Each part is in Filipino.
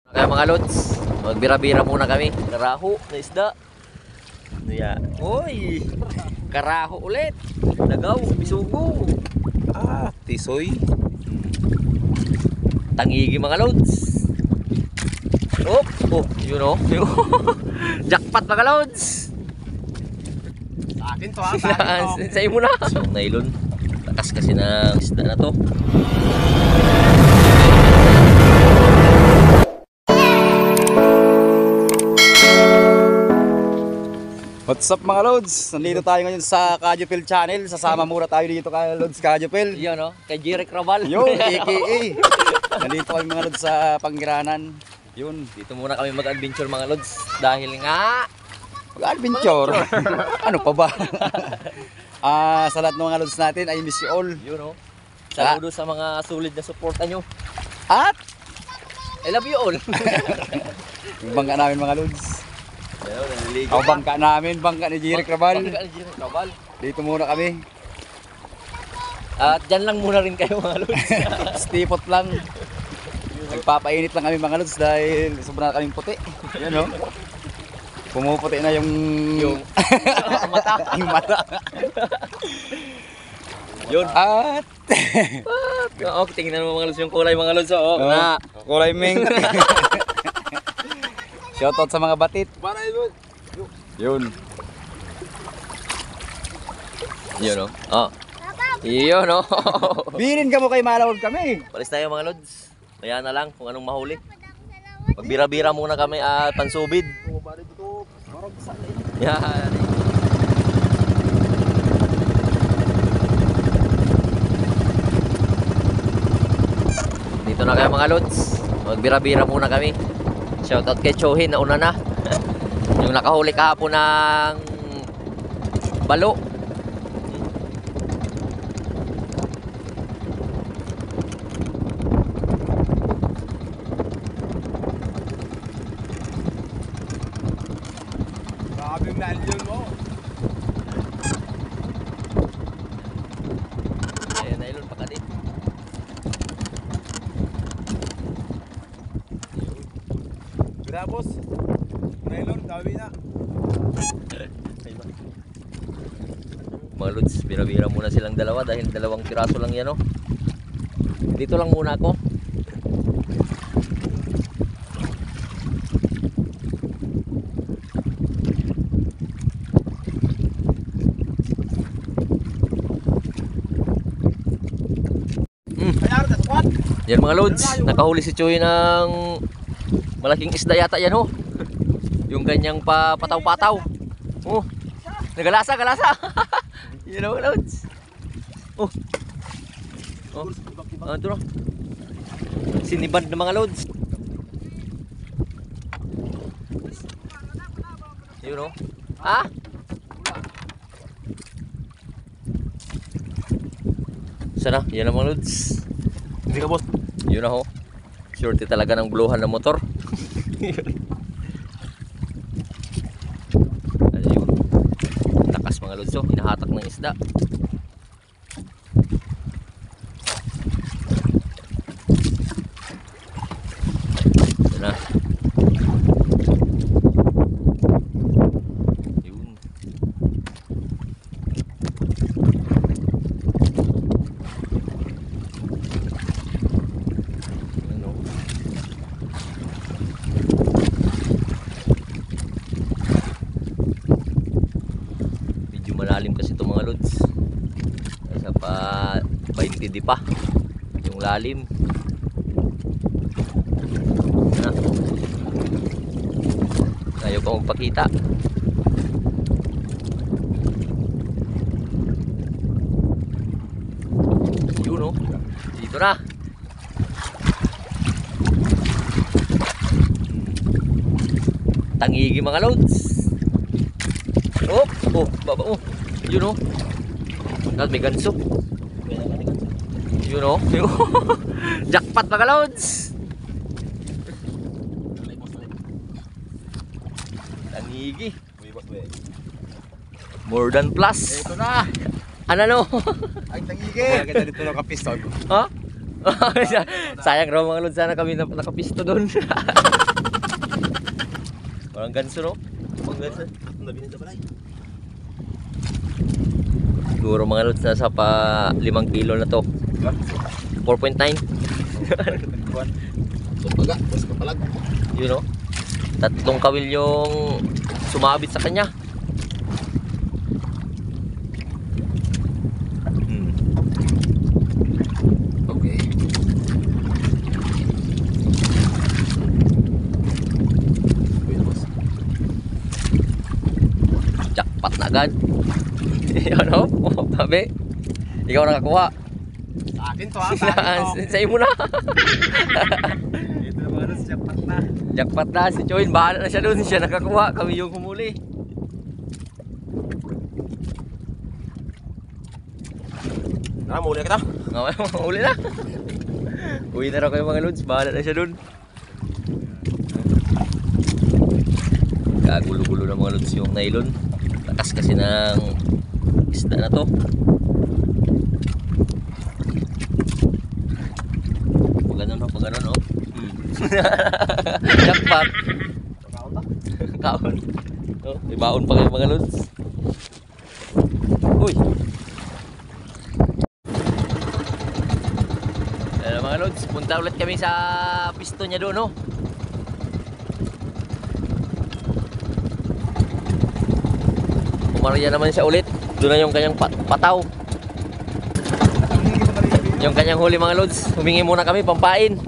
Kaya mga lods, magbira-bira muna kami. Karaho na isda. Ano yan? Uy! Karaho ulit. Lagaw, bisugo. Tisoy. Tangigi mga lods. Oh, yun o. Jackpot mga lods. Sa akin to ha, sa akin to. Sa'yo muna. So, nylon. Takas kasi ng isda na to. What's up mga Lods? Nandito tayo ngayon sa Kajupil Channel. Sasama muna tayo dito kay Lods Kajupil. Yun o, kay Jirek Raval. Yo, a.k.a. Nandito kami mga Lods sa Panggiranan. Yun. Dito muna kami mag-adventure mga lods. Dahil nga Mag-adventure. Ano pa ba? Sa lahat ng mga Lods natin, I miss you all. yun o. Saludo sa mga sulit na suporta nyo. At I love you all. yung bangka namin mga Lods. Ayun, naliligo Ang pa. bangka namin, bangka ni Jirek Raval. Bangka ni Jirek Raval. Dito muna kami. At dyan lang muna rin kayo mga lods. Stipot lang. Nagpapainit lang kami mga Lods dahil sobrang kaming puti. Yan o. Pumuputi na yung mata. yung mata. Yun. At Oo, tingnan mo mga lods yung kulay mga lods. Oo, na. kulay ming. Shoutout sa mga batit. Yun. Yun o. Oh. Yun o. Bilin ka mo kay malawag kami. Palis tayo mga lods. Kaya na lang kung anong mahuli. Magbira-bira muna kami at pansubid. Yan. Dito na kayo mga lods. Magbira-bira muna kami. Shoutout kay Chohin na una na. Yung nakahuli kahapon ng balo. Grabe yung nalyon mo. Ayan, nailon pa ka din. Tapos, nylon, gawi na. Mga lods, bira-bira muna silang dalawa dahil dalawang piraso lang yan, oh. Dito lang muna ako. Yan mga lods, nakahuli si Choy ng malaking isda yata yan, oh. Yung ganyang pataw-pataw. Oh. Nagalasa, galasa. Yun know, mga lods. Oh. Oh. Ito na. Sinibad na mga lods. Yun, oh. Ha? Sana, yan ang mga lods. Hindi ka boss. Yun na ho. Surety talaga ng buluhan ng motor. Ayun. Lakas mga lods, oh. Hinahatak ng isda. Yun na. Yun. Yun, oh. Medyo malalim kasi itong mga lods. Kaysa pa 20 di pa yung lalim. Ano? Ayaw pa magpakita. Yun, oh. Dito na. Tangigi mga lods. Oh, baba, oh. Yun, oh. May ganso. Yun, oh. Jackpot mga lods. Tangigi. More than plus. Ito na. Ano no? Ay, tangigi. Maganda dito ng kapiston. Ha? Sayang raw mga lods, sana kami nakapisto doon. Parang ganso, no? Parang ganso. Siguro mga lods, nasa pa 5 kilo na to. 4.9. Yun, no? 3 kawil yung sumabit sa kanya. Okay. Jackpot na agad. Ano? Oh, tabi. Ikaw nakakuha. Sa akin to ha, sa akin to. Sa'yo mo na. Ito na mga lods, jackpot na. Jackpot na. Si Choyin, bahala na siya doon. Siya nakakuha. Kami yung humuli. Tara, muli kita. Uli na. Uwi na raw kayo mga lods. Bahala na siya doon. Kagulo-gulo na mga lods yung nylon. Lakas kasi ng isda na to. Pag ganun, oh. Jackpot. Kaon. Oh, ibaon pa kayo mga lods. Uy. Mga lods, punta ulit kami sa pisto niya doon, no? Pumarya naman siya ulit. Doon na yung kanyang pataw. Yung kanyang huli mga lods. Humingi muna kami, pampain.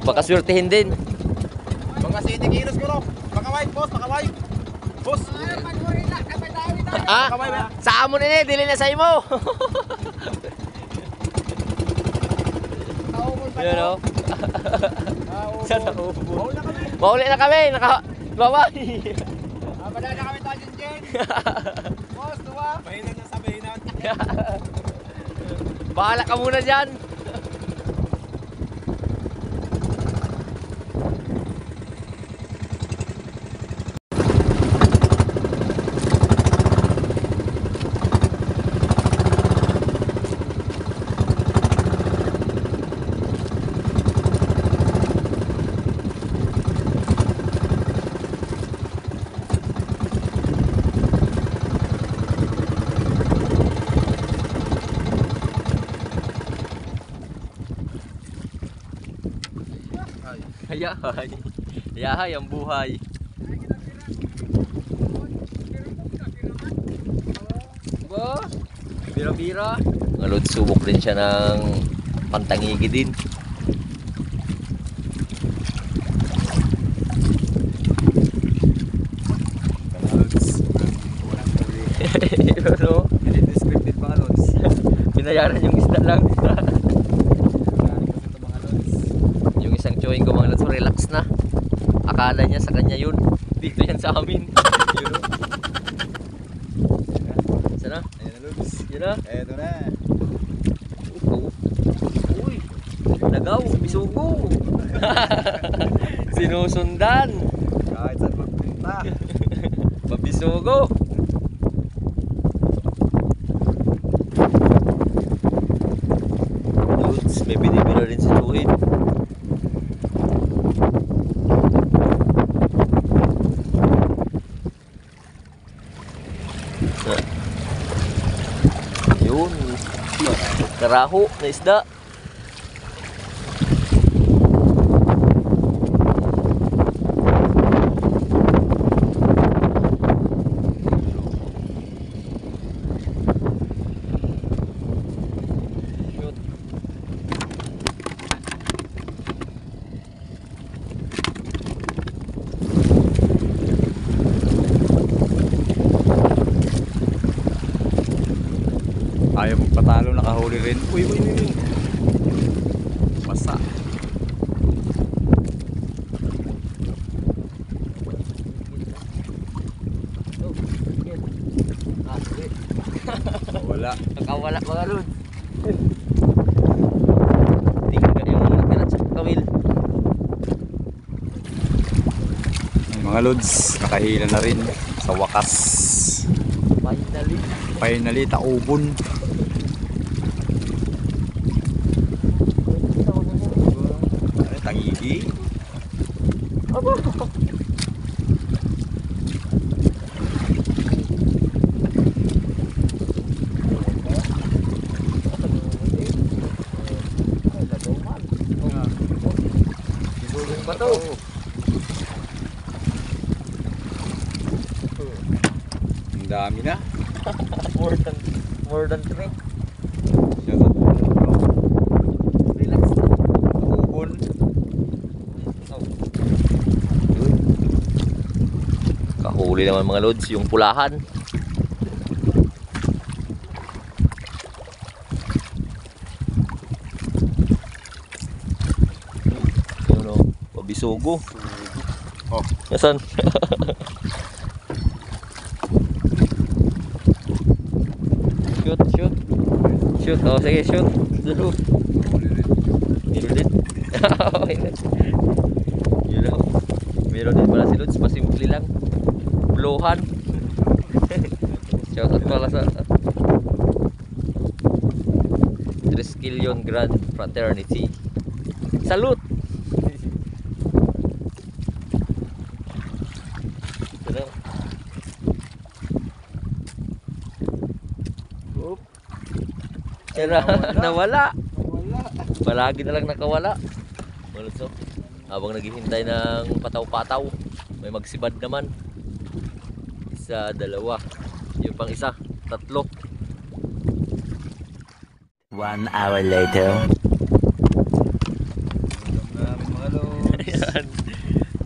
Baka swertihin din. Mga 7 kilos ko, no? Makaway, boss, makaway. Boss. Ah, sa amon ini, dili na sa imo. Yun, no? Saan ako? Mauli na kami. Bye-bye. Abala na kami to, Jinjin. Boss, tuwa. Bahinan na sa bahinan. Bahala ka muna dyan. Hayahay. Hayahay ang buhay. Ba? Bira-bira. Mga lods, subok din siya ng pantangigi din. Ano? Indescriptive mga lods. Binayaran yung isda lang. Yung isang chewing ko mga lods, relax na. Akala niya sa kanya yun. Dito yan sa amin. Yun, no? Sana? Ayan na lods. Yun na. Eto na. Uy, nagaw, bisugo. Sinusundan. Kahit saan magpunta. Mabisugo. Lods, may binibira rin si Chuhin. Yun. Karaho na isda. Ayaw magpatalo, nakahuli rin. Uy. Masa. Wala. Nakawala mga lods. Tingnan yung nagkarat sa kawil. Mga lods, nakahila na rin sa wakas. Finally. Finally, taubon. Aba. Isugong pa to. Ang dami na. More than 3. Shout out po, bro. Relax. Ubon. Kahuli naman mga lods, yung pulahan. Yun o, pabisugo. Oh. Nasaan? Shoot, shoot. Shoot, oh sige, shoot. Dalo. Meron din. Yun o. Meron din pala si Lods, pasimple lang. Blohan. Shout out pala sa Triskelion Grand Fraternity. Salute! Ito. Oop. Tira, nawala. Palagi na lang nakawala. Malutso. Habang naghihintay ng pataw-pataw, may magsibad naman. Isa, dalawa. Yung pang isa, 3. 1 hour later. Namin mga lods. Ayan.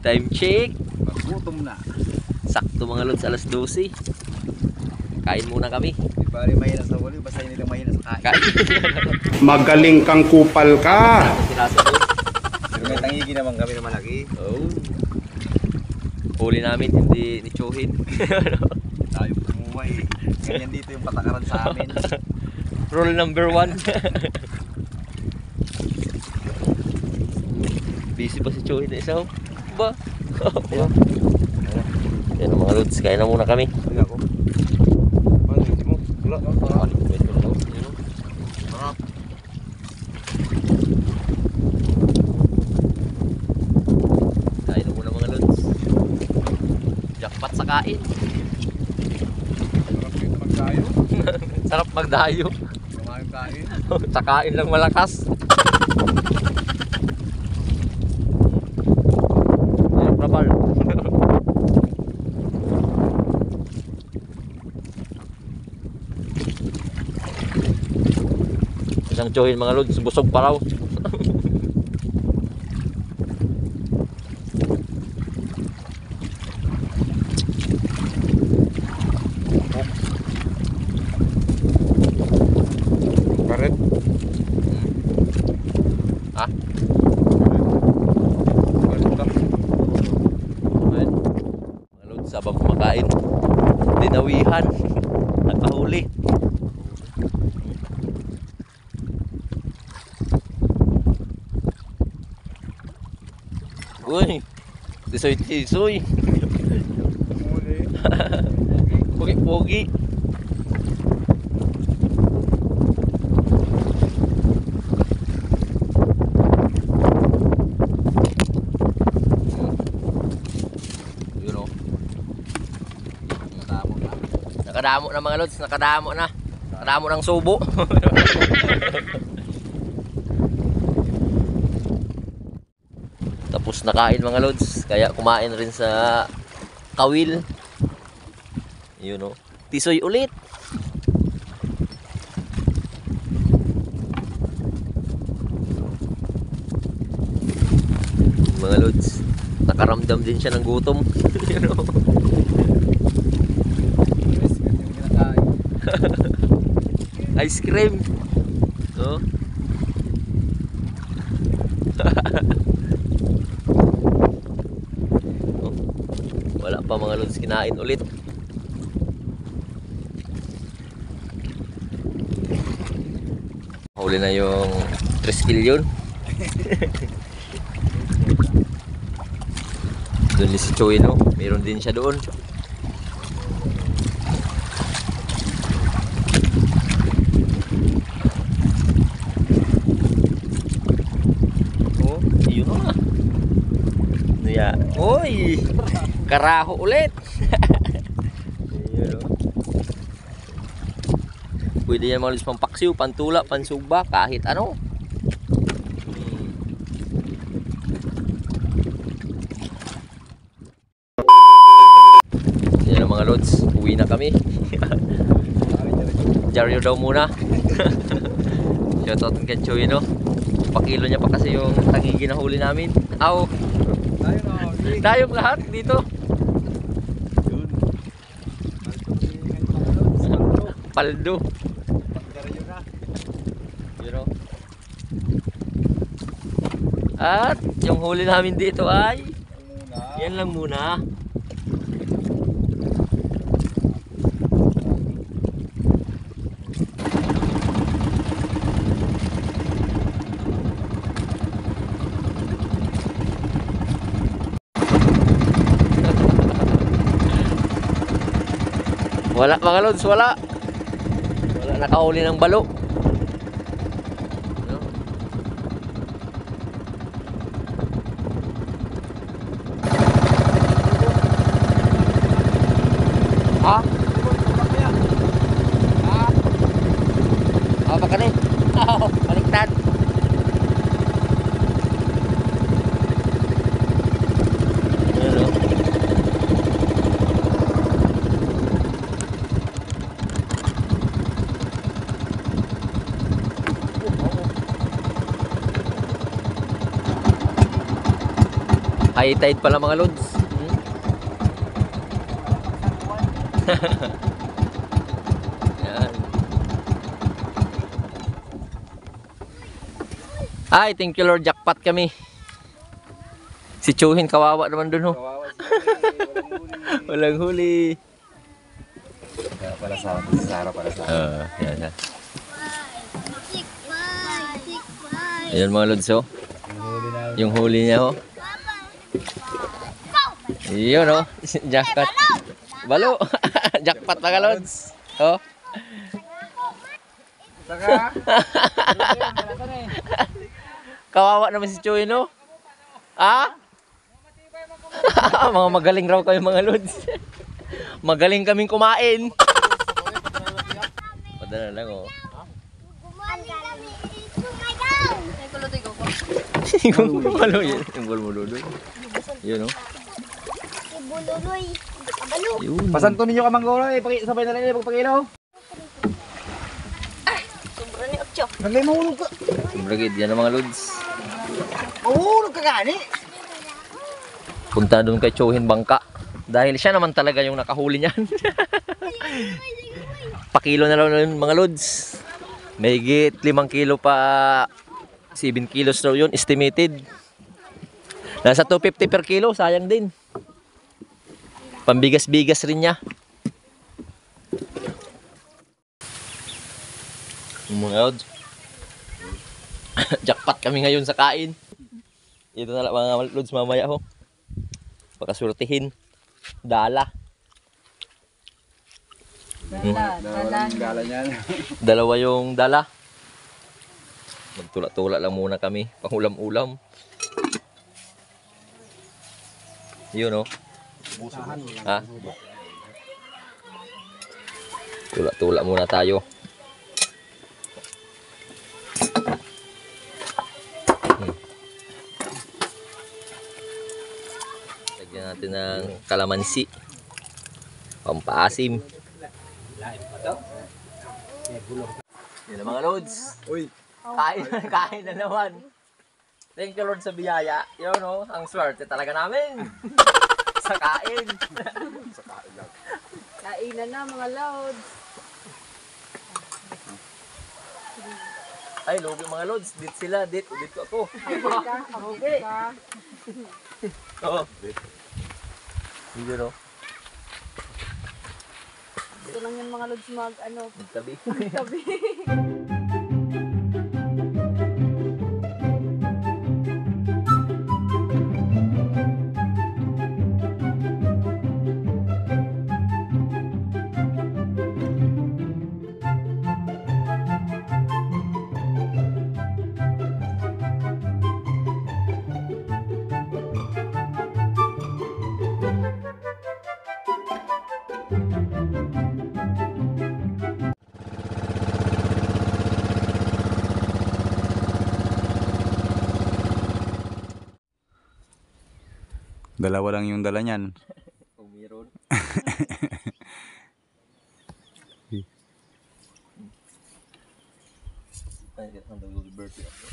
Time check. Magutom na. Sakto mga lods, alas 12. Kain muna kami. Di bali mahina sa wali, basta hindi lang mahina sa kain. Kain. Magaling kang kupal ka. Sinasa doon. Pero may tangigi naman kami na malaki. Oh. Huli namin, hindi ni Chuhin. Tayo kumuha eh. Ganyan dito yung patakaran sa amin. Rule number 1. Busy pa si Chuhin na isa. Ba? Yan ang mga lods, kain na muna kami. Hindi ako. Ano hindi mo? Wala. Ah, wait mo lang. Yun, oh. Sarap. Kain na muna mga lods. Jackpot sa kain. Sarap dito magtayo. Sarap magdayo. Kumain kain. Sa kain lang malakas. Yan, prapal. Isang tsuhin mga lods, busog pa raw. Karet. Ha? Karet lang. Ayan. Mga lods, sabang kumakain. Dinawihan. Nakahuli. Uy, tisoy-tisoy. Muli. Pogi-pogi. Yun o. Natapon na. Nakadamo na mga lods, nakadamo na. Nakadamo ng subo. Tapos nakain mga lods, kaya kumain rin sa kawil. Yun o. Tisoy ulit. Mga lods, nakaramdam din siya ng gutom. Yun o. Yung kinakain. Ice cream. No? Wala pa mga lods, kinain ulit. Huli na yung Triskelion. Doon din si Choy, no? Meron din siya doon. Oh, yun na. Ano yan? Uy! Karaho ulit! Ayun, oh. Pwede yan mga lods pampaksiw, pantula, pansugba, kahit ano. Yan ang mga lods, uwi na kami. Jaryo daw muna. Shoutout kay Choy, no? Pakilo niya pa kasi yung tangigi na huli namin. Aw! Dayong lahat dito. Paldo. You know? At yung huli namin dito ay yan lang muna. Wala mga lods, wala. Wala nakahuli ng balo. No? Ha? Oh, baka rin. Oh, baliktad. Ayan, oh. High tide pala mga lods. Yan. Ay, thank you Lord, jackpot kami. Si Chuhin kawawa naman dun, ho. Walang huli. Para sa Sara, para sa Yan. Ayan mga lods, oh. Yung huli niya, oh. Yun, oh. Jackpot. Balo. Jackpot mga lods. Oh. Kawawa naman si Chuy, no? Ah? Mga magaling raw kayo mga lods. Magaling kaming kumain. Padala lang, oh. Yung balo yun. Yung bulmuloy. Yun, oh. Yun. Pasanto ninyo ka manggolo eh, sabay na lang pagpakilaw. Sobra ni Okcho. Naglay mahulog ka. Brigid, yan ang mga lods. Mahulog ka gani. Punta doon kay Chuhin Bangka. Dahil siya naman talaga yung nakahuli niyan. Pakilo na lang yun mga lods. Mahigit 5 kilo pa. 7 kilos daw yun, estimated. Nasa 250 per kilo, sayang din. Pambigas-bigas rin niya. Mga lods. Jackpot kami ngayon sa kain. Ito na lang mga lods mamaya ho. Pakasurtihin. Dala. Dala niyan. Dalawa yung dala. Magtula-tula lang muna kami. Pangulam-ulam. Yun, oh. Ha? Tula-tula muna tayo. Lagyan natin ng kalamansi. Pampaasim. Yan ang mga loads. Uy. Kain na naman. Thank you Lord sa biyaya. Yun, no? Ang swerte talaga namin. Sa kain. Kainan na mga loads. Ay, logo mga loads. Dito sila. Dito ako. Okay. Oo. Hindi, no? Ito lang yung mga loads Tabi. tabi. Dalawa lang yung dala niyan. Kung meron. Ay, ang dagdag birthday ako.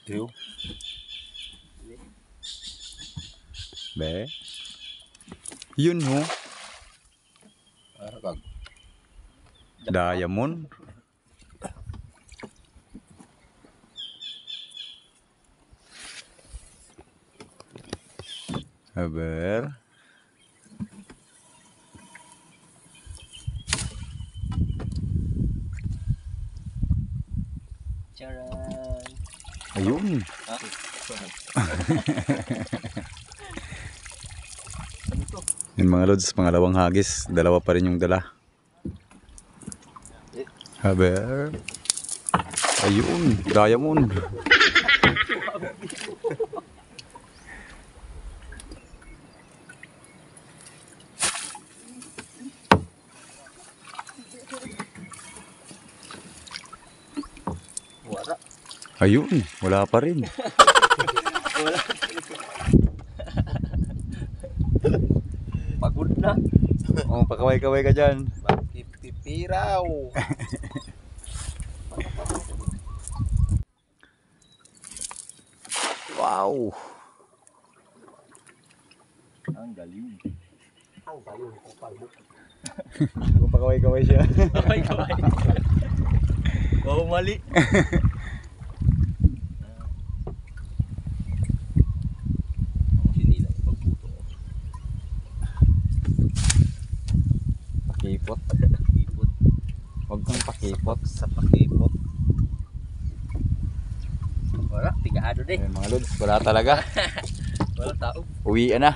Tiyo. Be. Yun ho. Diamond. Aber. Charan! Ayun. Ha? Yung mga lods, pangalawang hagis. Dalawa pa rin yung dala. Aber. Ayun. Diamond. Wala. Ayun. Wala pa rin. Pagod na. Oh, pakaway-kaway ka dyan. Bakit pipiraw? Wow. Ang galing. Kung pakaway-kaway siya. Kaway, kaway. Oh, mali. Sinila yung pagputo. Pakipot. Ipot. Huwag kang pakipot. Sa pakipot. Wala, tigado din. Ayun, mga lods, wala talaga. Wala tao. Uwian na.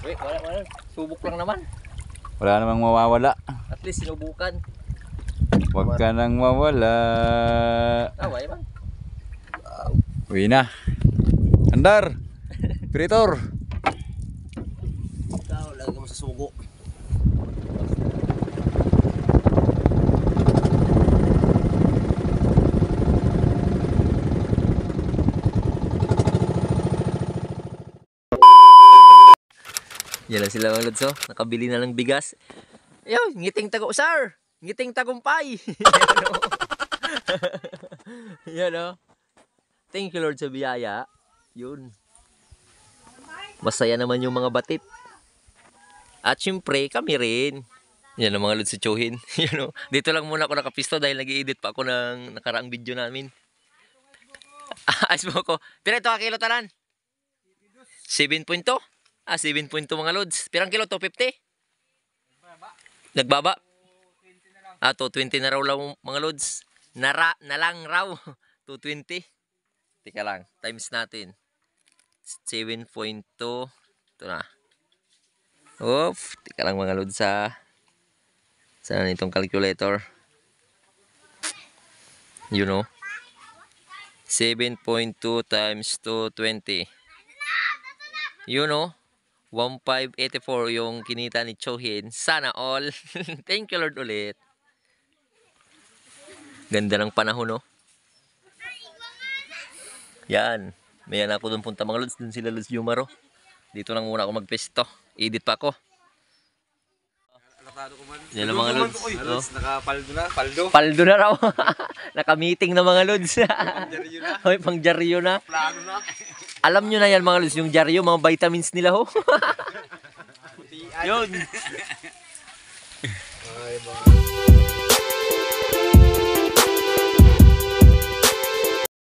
Wait, wala. Subok lang naman. Wala namang mawawala. At least sinubukan. Huwag ka nang mawala. Tawa man. Uwi na. Andar. Pritor. Ikaw, lagi mo sa sugo. Yan lang sila mga lods, oh. Nakabili na ng bigas. Ayaw, ngiting tago-usar. Ngiting tagumpay. Yan, oh. Thank you, Lord, sa biyaya. Yun. Masaya naman yung mga batit. At syempre, kami rin. Yan ang mga lods sa Tsuhin. Yan, oh. Dito lang muna ako nakapisto dahil nag-i-edit pa ako ng nakaraang video namin. Ayos mo ko. Pero ito, kilo talan. 7.2. 7.2 mga lods. Pirang kilo? 250? Nagbaba? 220 na raw mga lods. Na lang raw. 220. Teka lang. Times natin. 7.2. Ito na. Teka lang mga lods ha. Saan itong calculator? You know. 7.2 times 220. You know. 1,584 yung kinita ni Tsuhin. Sana all. Thank you Lord ulit. Ganda ng panahon, no? Yan. Mayan ako dun punta mga lods. Dun sila Lods Yumaro. Dito lang muna ako magpesto. Edit pa ako. Yan ang mga lods. No? Nakapaldo na. Paldo. Paldo na raw. Naka-meeting na mga lods. Hoy, pang dyaryo na. Plano na. Alam nyo na yan mga lods. Yung dyaryo, mga vitamins nila ho. Yun. Ay, mga